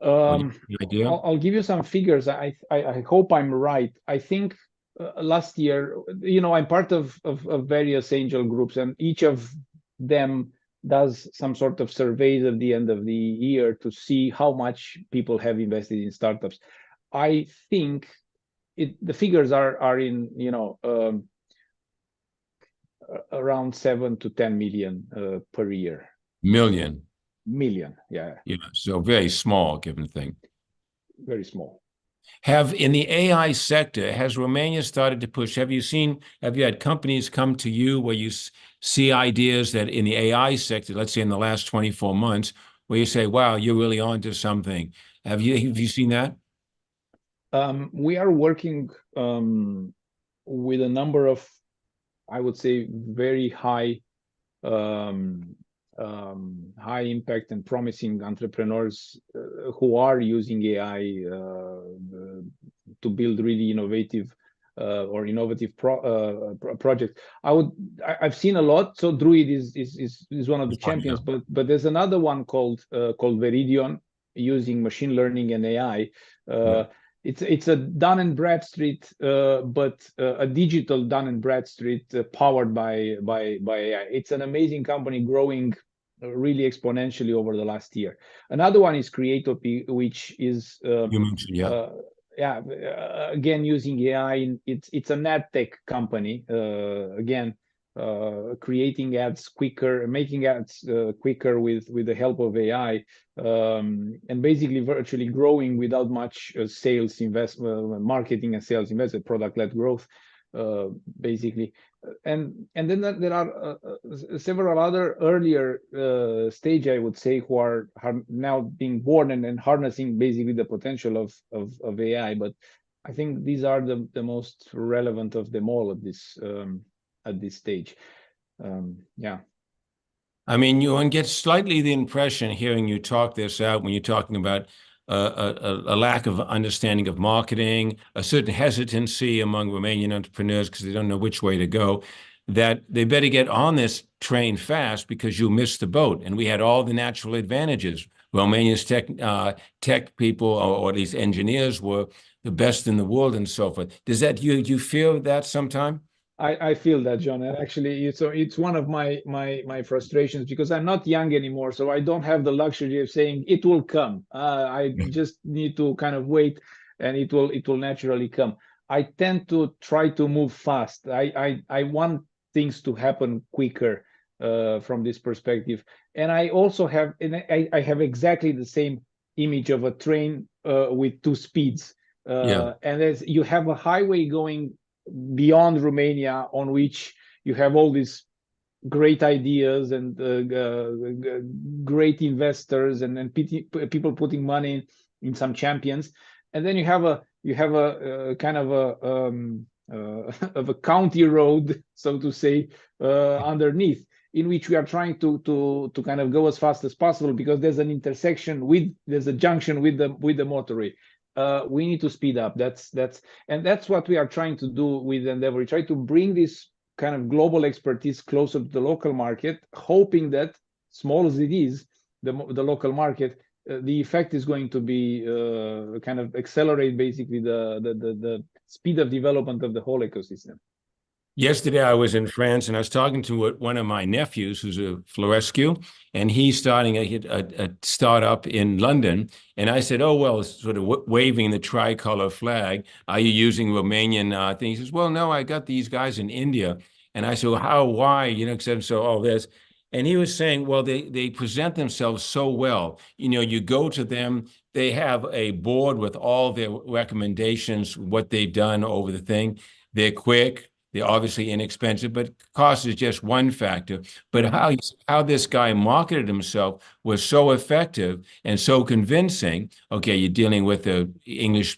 [SPEAKER 3] Idea? I'll give you some figures. I hope I'm right. I think last year, I'm part of various angel groups, and each of them does some sort of surveys at the end of the year to see how much people have invested in startups. I think the figures are in around 7 to 10 million per year.
[SPEAKER 2] Million,
[SPEAKER 3] yeah.
[SPEAKER 2] So very small, given the thing.
[SPEAKER 3] Very small.
[SPEAKER 2] In the AI sector, has Romania started to push? Have you had companies come to you where you see ideas that in the AI sector, let's say in the last 24 months, where you say, wow, you're really onto something? Have you seen that?
[SPEAKER 3] We are working with a number of, I would say, very high impact and promising entrepreneurs who are using AI to build really innovative projects. I've seen a lot. So Druid is one of the champions, but there's another one called Veridion, using machine learning and AI. It's a Dun & Bradstreet, but a digital Dun & Bradstreet powered by AI. It's an amazing company, growing really exponentially over the last year. Another one is Creatopy, which is
[SPEAKER 2] you mentioned,
[SPEAKER 3] again using AI. It's a ad tech company, again creating ads quicker, making ads quicker with the help of AI, and basically virtually growing without much sales investment, marketing and sales investment, product-led growth, basically. And then there are several other earlier stage, I would say, who are now being born and harnessing basically the potential of AI. But I think these are the most relevant of them all at this stage.
[SPEAKER 2] I mean, you get slightly the impression, hearing you talk this out, when you're talking about a lack of understanding of marketing, a certain hesitancy among Romanian entrepreneurs because they don't know which way to go, that they better get on this train fast because you missed the boat. And we had all the natural advantages. Romania's tech people, or at least engineers, were the best in the world and so forth. Does that, you feel that sometime?
[SPEAKER 3] I feel that, John, and actually it's one of my frustrations, because I'm not young anymore, so I don't have the luxury of saying it will come. I just need to kind of wait, and it will naturally come. I tend to try to move fast. I want things to happen quicker from this perspective, and I also have, I have exactly the same image of a train with two speeds, and as you have a highway going beyond Romania, on which you have all these great ideas and great investors and people putting money in some champions, and then you have a kind of a county road, so to say, underneath, in which we are trying to kind of go as fast as possible, because there's an intersection there's a junction with the motorway. We need to speed up. That's what we are trying to do with Endeavor. We try to bring this kind of global expertise closer to the local market, hoping that, small as it is, the local market, the effect is going to be kind of accelerate basically the speed of development of the whole ecosystem.
[SPEAKER 2] Yesterday, I was in France and I was talking to one of my nephews, who's a Florescu, and he's starting a startup in London. And I said, "Oh, well," sort of waving the tricolor flag. "Are you using Romanian things?" He says, "Well, no, I got these guys in India." And I said, "Well, how? Why?" Said so. All this, and he was saying, "Well, they present themselves so well. You go to them." They have a board with all their recommendations, what they've done over the thing. They're quick. They're obviously inexpensive, but cost is just one factor. But how this guy marketed himself was so effective and so convincing. Okay, you're dealing with a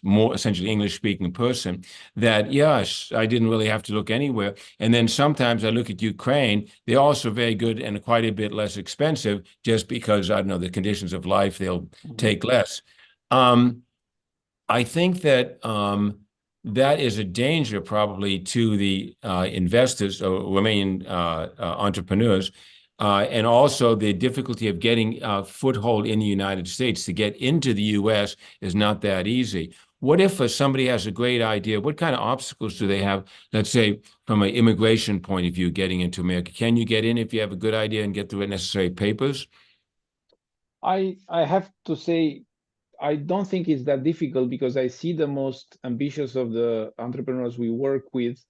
[SPEAKER 2] more essentially English-speaking person. That yes, I didn't really have to look anywhere. And then sometimes I look at Ukraine. They're also very good and quite a bit less expensive, just because I don't know the conditions of life. They'll take less. I think that. That is a danger probably to the investors or Romanian entrepreneurs, and also the difficulty of getting a foothold in the United States. To get into the U.S. is not that easy. What if somebody has a great idea? What kind of obstacles do they have, let's say, from an immigration point of view, getting into America? Can you get in if you have a good idea and get the necessary papers?
[SPEAKER 3] I have to say, I don't think it's that difficult because I see the most ambitious of the entrepreneurs we work with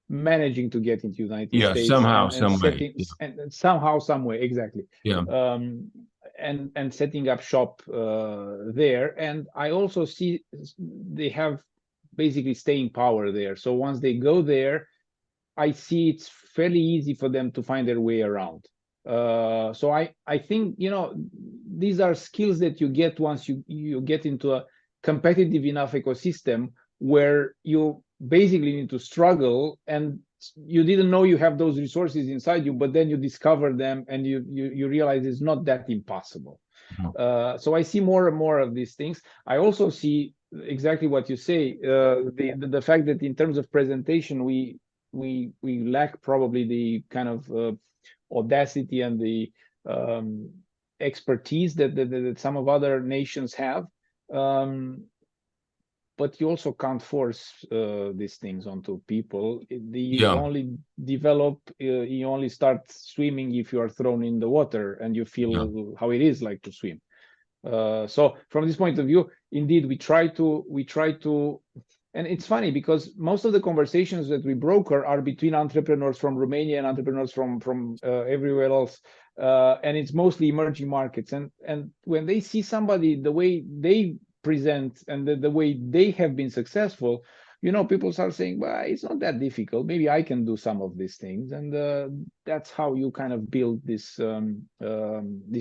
[SPEAKER 3] managing to get into United
[SPEAKER 2] Yeah,
[SPEAKER 3] States
[SPEAKER 2] somehow,
[SPEAKER 3] and
[SPEAKER 2] some way.
[SPEAKER 3] setting and somehow, some way, exactly.
[SPEAKER 2] Yeah.
[SPEAKER 3] And setting up shop there. And I also see they have basically staying power there. So once they go there, I see it's fairly easy for them to find their way around. So I think, these are skills that you get once you get into a competitive enough ecosystem where you basically need to struggle, and you didn't know you have those resources inside you, but then you discover them and you realize it's not that impossible. So I see more and more of these things. I also see exactly what you say, the fact that in terms of presentation, we lack probably the kind of audacity and the expertise that some of other nations have. But you also can't force these things onto people. You only develop, you only start swimming if you are thrown in the water and you feel how it is like to swim. So from this point of view, indeed, we try to, and it's funny because most of the conversations that we broker are between entrepreneurs from Romania and entrepreneurs from everywhere else, and it's mostly emerging markets. And when they see somebody, the way they present and the way they have been successful, people start saying, well, it's not that difficult. Maybe I can do some of these things. And that's how you kind of build this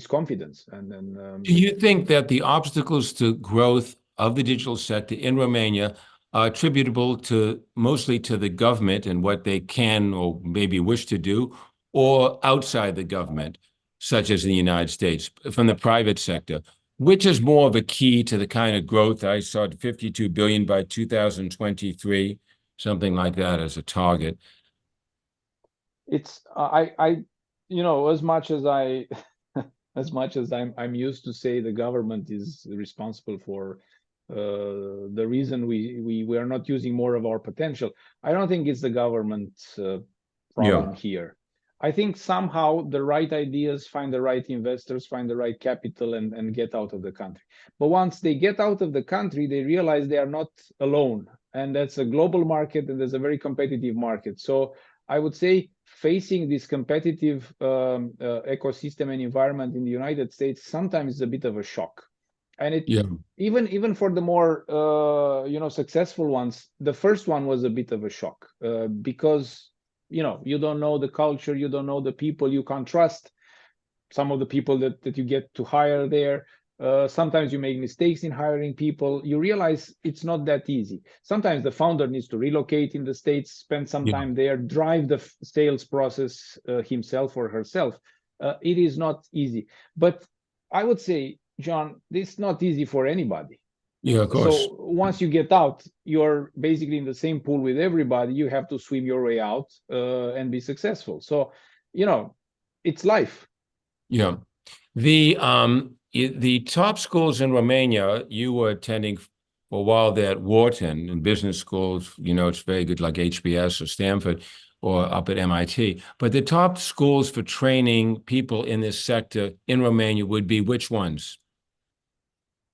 [SPEAKER 3] confidence. And then,
[SPEAKER 2] do you think that the obstacles to growth of the digital sector in Romania are attributable mostly to the government and what they can or maybe wish to do, or outside the government, such as in the United States, from the private sector? Which is more of a key to the kind of growth? I saw 52 billion by 2023, something like that as a target.
[SPEAKER 3] It's as much as I'm used to say the government is responsible for the reason we are not using more of our potential. I don't think it's the government's problem here. I think somehow the right ideas find the right investors, find the right capital, and get out of the country. But once they get out of the country, they realize they are not alone. And that's a global market, and there's a very competitive market. So I would say facing this competitive ecosystem and environment in the United States sometimes is a bit of a shock. And even for the more successful ones, the first one was a bit of a shock because you don't know the culture, you don't know the people, you can't trust some of the people that you get to hire there. Sometimes you make mistakes in hiring people. You realize it's not that easy. Sometimes the founder needs to relocate in the States, spend some time there, drive the sales process himself or herself. It is not easy. But I would say, John, it's not easy for anybody.
[SPEAKER 2] Yeah, of course.
[SPEAKER 3] So once you get out, you're basically in the same pool with everybody. You have to swim your way out and be successful. So, it's life.
[SPEAKER 2] Yeah. The top schools in Romania, you were attending for a while there at Wharton and business schools, it's very good, like HBS or Stanford. or up at MIT. But the top schools for training people in this sector in Romania would be which ones?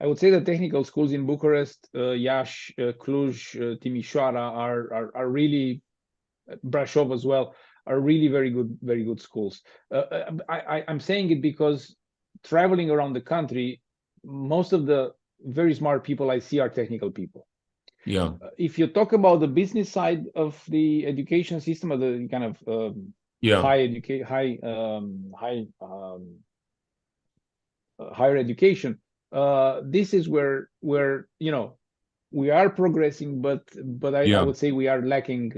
[SPEAKER 3] I would say the technical schools in Bucharest, Iași, Cluj, Timișoara are really, Brașov as well, are really very good schools. I'm saying it because traveling around the country, most of the very smart people I see are technical people.
[SPEAKER 2] Yeah.
[SPEAKER 3] If you talk about the business side of the education system, or the kind of higher education, this is where you know we are progressing, but I would say we are lacking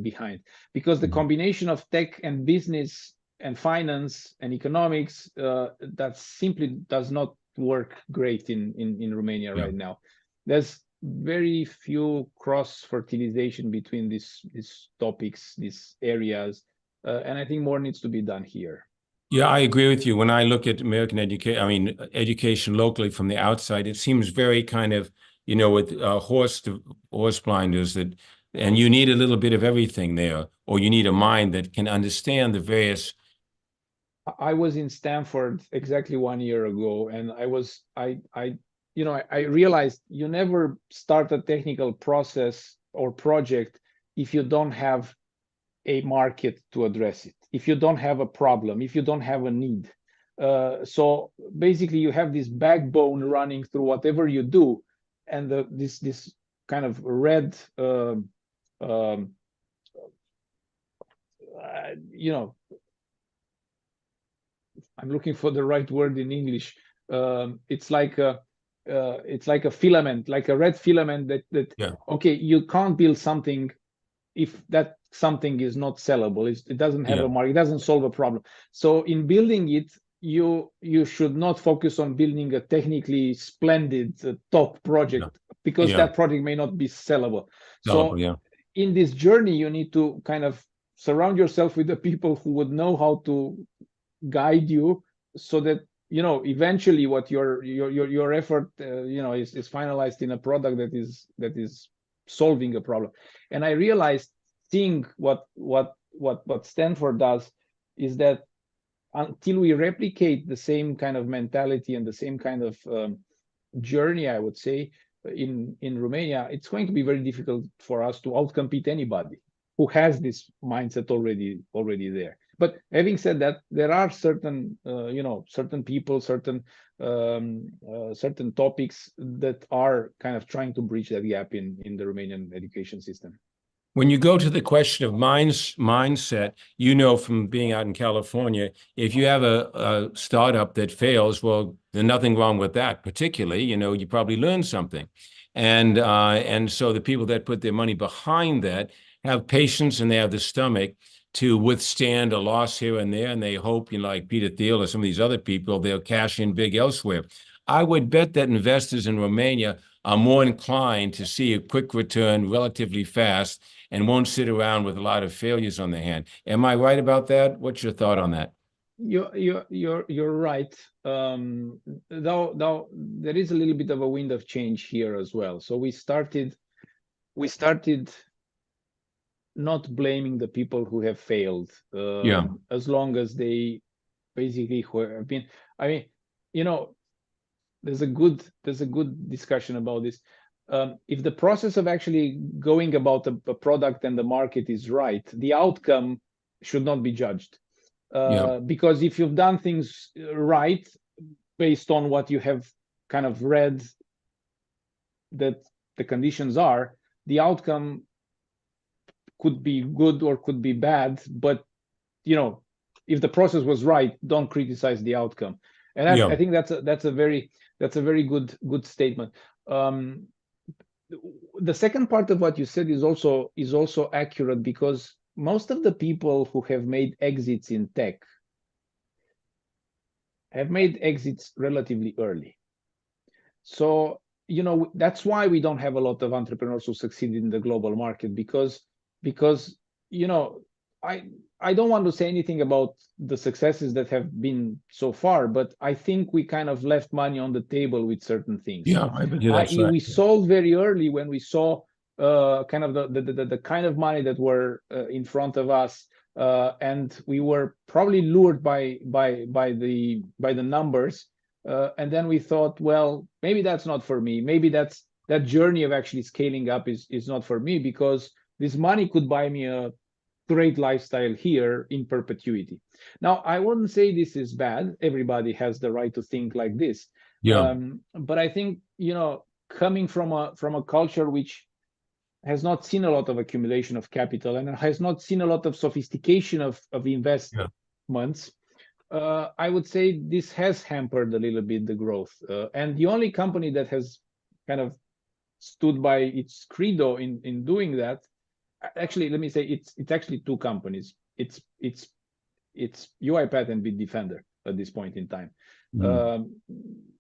[SPEAKER 3] behind, because the combination of tech and business and finance and economics that simply does not work great in Romania right now. There's very few cross fertilization between these topics, these areas, and I think more needs to be done here.
[SPEAKER 2] Yeah, I agree with you. When I look at American education locally from the outside, it seems very kind of, with horse blinders, and you need a little bit of everything there, or you need a mind that can understand the various.
[SPEAKER 3] I was in Stanford exactly 1 year ago, and I realized you never start a technical process or project if you don't have a market to address it, if you don't have a problem, if you don't have a need. So basically you have this backbone running through whatever you do, and this kind of red I'm looking for the right word in English. It's like a filament, like a red filament okay, you can't build something if that something is not sellable. It doesn't have a market, it doesn't solve a problem. So in building it, you should not focus on building a technically splendid top project, because that project may not be sellable. So in this journey, you need to kind of surround yourself with the people who would know how to guide you, so that eventually what your effort is finalized in a product that is solving a problem. And I realized, seeing what Stanford does, is that until we replicate the same kind of mentality and the same kind of journey, I would say, in Romania, it's going to be very difficult for us to outcompete anybody who has this mindset already there. But having said that, there are certain certain people, certain topics that are kind of trying to bridge that gap in the Romanian education system.
[SPEAKER 2] When you go to the question of mindset, from being out in California, if you have a startup that fails, well, there's nothing wrong with that particularly. You probably learned something. And so the people that put their money behind that have patience, and they have the stomach to withstand a loss here and there, and they hope, like Peter Thiel or some of these other people, they'll cash in big elsewhere. I would bet that investors in Romania are more inclined to see a quick return relatively fast, and won't sit around with a lot of failures on their hand. Am I right about that? What's your thought on that?
[SPEAKER 3] You're right. Though there is a little bit of a wind of change here as well. So we started not blaming the people who have failed, as long as they basically have been. I mean, there's a good discussion about this. If the process of actually going about a product and the market is right, the outcome should not be judged. Because if you've done things right based on what you have kind of read that the conditions are, the outcome could be good or could be bad. But if the process was right, don't criticize the outcome. And I think that's a very good statement. The second part of what you said is also accurate, because most of the people who have made exits in tech have made exits relatively early. So that's why we don't have a lot of entrepreneurs who succeed in the global market, because I don't want to say anything about the successes that have been so far, but I think we kind of left money on the table with certain things.
[SPEAKER 2] Yeah, I bet you that's right.
[SPEAKER 3] We sold very early when we saw kind of the kind of money that were in front of us, and we were probably lured by the numbers, and then we thought, well, maybe that's not for me. Maybe that journey of actually scaling up is not for me, because this money could buy me a great lifestyle here in perpetuity. Now, I wouldn't say this is bad. Everybody has the right to think like this.
[SPEAKER 2] Yeah.
[SPEAKER 3] But I think, coming from a culture which has not seen a lot of accumulation of capital and has not seen a lot of sophistication of investments, I would say this has hampered a little bit the growth. And the only company that has kind of stood by its credo in doing that, actually, let me say it's actually two companies. It's UiPath and Bitdefender at this point in time.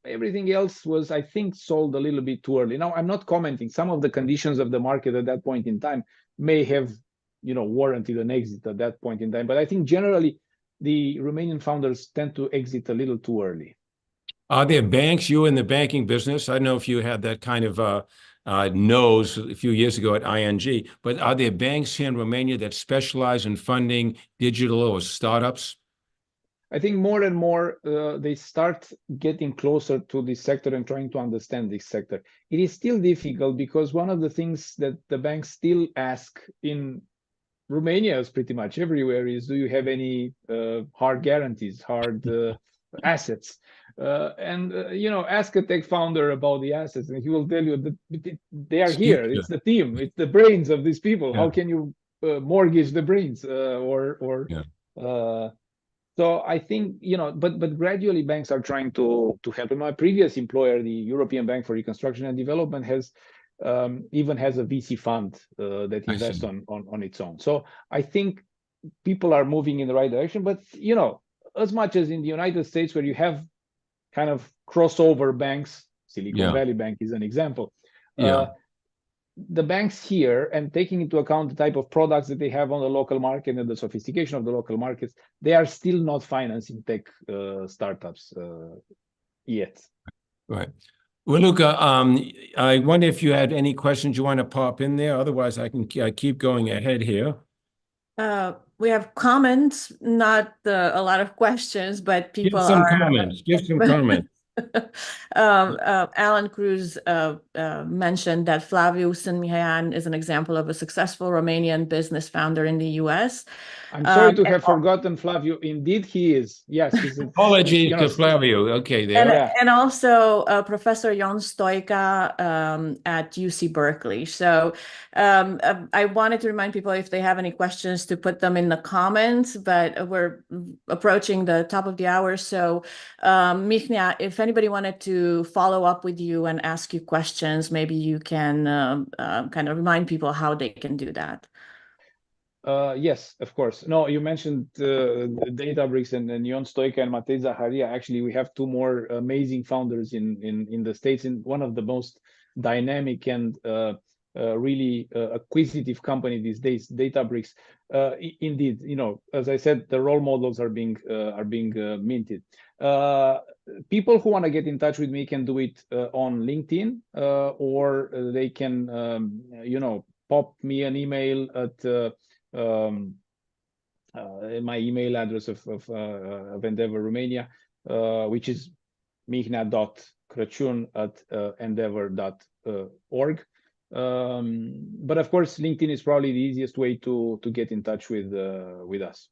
[SPEAKER 3] Everything else was, I think, sold a little bit too early. Now, I'm not commenting. Some of the conditions of the market at that point in time may have, warranted an exit at that point in time. But I think generally the Romanian founders tend to exit a little too early.
[SPEAKER 2] Are there banks, you in the banking business? I don't know if you had that kind of nose a few years ago at ING, but are there banks here in Romania that specialize in funding digital or startups?
[SPEAKER 3] I think more and more they start getting closer to this sector and trying to understand this sector. It is still difficult because one of the things that the banks still ask in Romania, is pretty much everywhere, is, do you have any hard guarantees, hard assets? Ask a tech founder about the assets, and he will tell you that they are here. It's the team, it's the brains of these people. How can you mortgage the brains So I think, but gradually banks are trying to help. My previous employer, the European Bank for Reconstruction and Development, even has a VC fund that invests on its own. So I think people are moving in the right direction. But, as much as in the United States, where you have kind of crossover banks, Silicon Valley Bank is an example. The banks here, and taking into account the type of products that they have on the local market and the sophistication of the local markets, they are still not financing tech startups yet.
[SPEAKER 2] Right. Well, Luca, I wonder if you had any questions you want to pop in there. Otherwise, I can keep going ahead here.
[SPEAKER 1] We have comments, not a lot of questions, but people
[SPEAKER 2] Give some comments. Give some comments.
[SPEAKER 1] Alan Cruz mentioned that Flavius and Mihnea is an example of a successful Romanian business founder in the US.
[SPEAKER 3] I'm sorry to have forgotten Flavio. Indeed, he is. Yes.
[SPEAKER 2] Apologies to Flavio. Okay, there.
[SPEAKER 1] And also Professor John Stoica at UC Berkeley. So I wanted to remind people, if they have any questions, to put them in the comments, but we're approaching the top of the hour. So Mihnea, if anybody wanted to follow up with you and ask you questions, maybe you can kind of remind people how they can do that.
[SPEAKER 3] Yes, of course. No, you mentioned Databricks and John Stoica and Matei Zaharia. Actually, we have two more amazing founders in the States, in one of the most dynamic and really acquisitive company these days, Databricks. Indeed, as I said, the role models are being minted. People who want to get in touch with me can do it on LinkedIn, or they can, pop me an email at my email address of Endeavor Romania, which is mihnea.craciun@endeavor.org. But of course, LinkedIn is probably the easiest way to get in touch with us.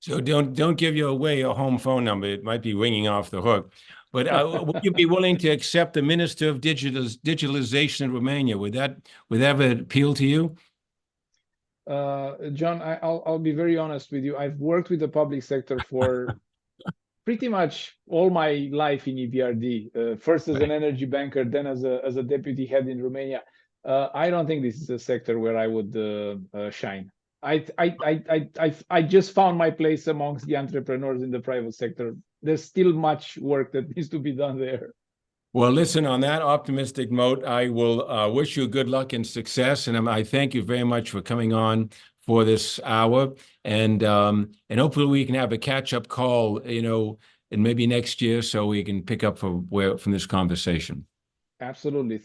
[SPEAKER 2] So don't give your home phone number. It might be ringing off the hook. But would you be willing to accept the Minister of Digitalization in Romania? Would that appeal to you?
[SPEAKER 3] John, I'll be very honest with you. I've worked with the public sector for pretty much all my life in EBRD. First as an energy banker, then as a deputy head in Romania. I don't think this is a sector where I would shine. I just found my place amongst the entrepreneurs in the private sector. There's still much work that needs to be done there.
[SPEAKER 2] Well, listen, on that optimistic note, I will wish you good luck and success. And I thank you very much for coming on for this hour. And hopefully we can have a catch-up call, and maybe next year, so we can pick up from this conversation.
[SPEAKER 3] Absolutely. Thanks.